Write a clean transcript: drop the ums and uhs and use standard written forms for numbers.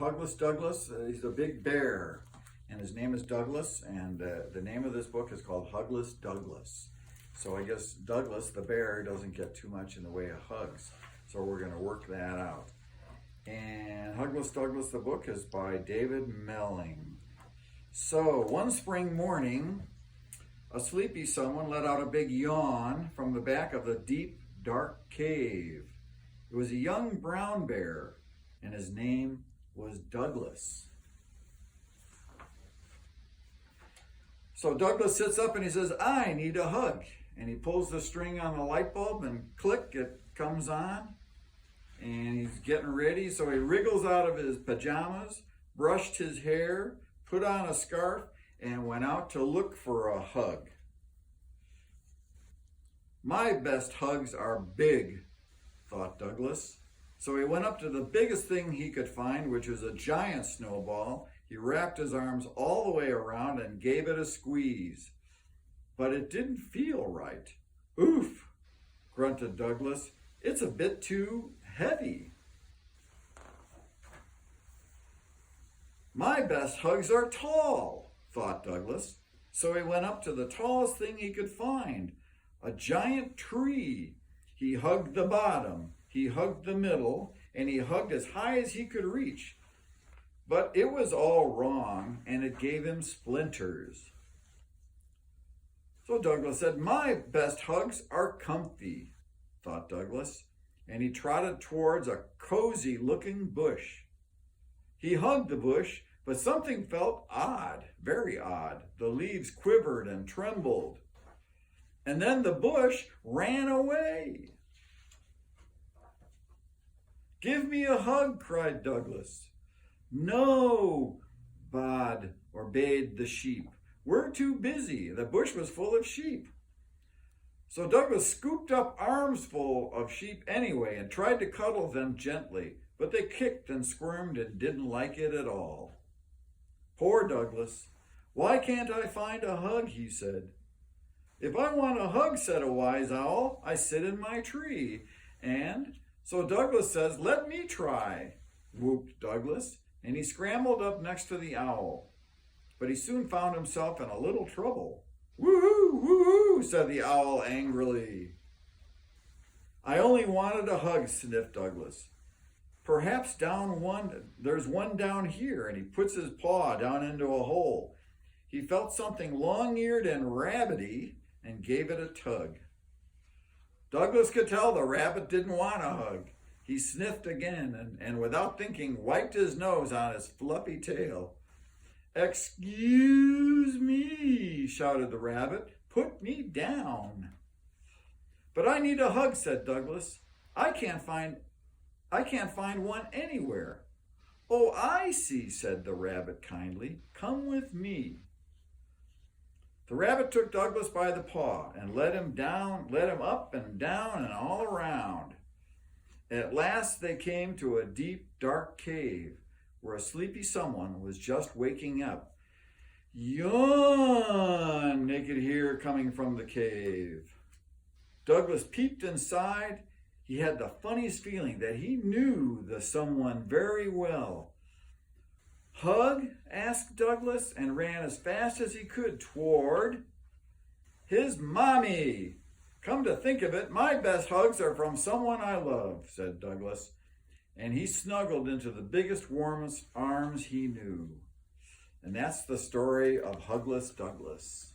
Hugless Douglas, he's a big bear, and his name is Douglas, and the name of this book is called Hugless Douglas. So I guess Douglas, the bear, doesn't get too much in the way of hugs, so we're going to work that out. And Hugless Douglas, the book, is by David Melling. So one spring morning, a sleepy someone let out a big yawn from the back of the deep, dark cave. It was a young brown bear, and his name was Douglas. So Douglas sits up and he says, "I need a hug." And he pulls the string on the light bulb and click, it comes on. And he's getting ready, so he wriggles out of his pajamas, brushed his hair, put on a scarf, and went out to look for a hug. "My best hugs are big," thought Douglas. So he went up to the biggest thing he could find, which was a giant snowball. He wrapped his arms all the way around and gave it a squeeze. But it didn't feel right. "Oof," grunted Douglas. "It's a bit too heavy." "My best hugs are tall," thought Douglas. So he went up to the tallest thing he could find, a giant tree. He hugged the bottom, he hugged the middle, and he hugged as high as he could reach. But it was all wrong, and it gave him splinters. So Douglas said, "My best hugs are comfy," thought Douglas, and he trotted towards a cozy-looking bush. He hugged the bush, but something felt odd, very odd. The leaves quivered and trembled. And then the bush ran away. "Give me a hug," cried Douglas. "No," bade the sheep. "We're too busy." The bush was full of sheep. So Douglas scooped up armsful of sheep anyway and tried to cuddle them gently, but they kicked and squirmed and didn't like it at all. Poor Douglas. "Why can't I find a hug?" he said. "If I want a hug," said a wise owl, "I sit in my tree." And so Douglas says, "Let me try," whooped Douglas, and he scrambled up next to the owl. But he soon found himself in a little trouble. "Woo-hoo, woo-hoo," said the owl angrily. "I only wanted a hug," sniffed Douglas. "Perhaps there's one down here," and he puts his paw down into a hole. He felt something long-eared and rabbity and gave it a tug. Douglas could tell the rabbit didn't want a hug. He sniffed again and without thinking, wiped his nose on his fluffy tail. "Excuse me," shouted the rabbit. "Put me down." "But I need a hug," said Douglas. I can't find one anywhere." "Oh, I see," said the rabbit kindly. "Come with me." The rabbit took Douglas by the paw and led him up and down and all around. At last they came to a deep, dark cave where a sleepy someone was just waking up. "Yawn," they could hear coming from the cave. Douglas peeped inside. He had the funniest feeling that he knew the someone very well. "Hug?" asked Douglas, and ran as fast as he could toward his mommy. "Come to think of it, my best hugs are from someone I love," said Douglas, and he snuggled into the biggest, warmest arms he knew. And that's the story of Hugless Douglas.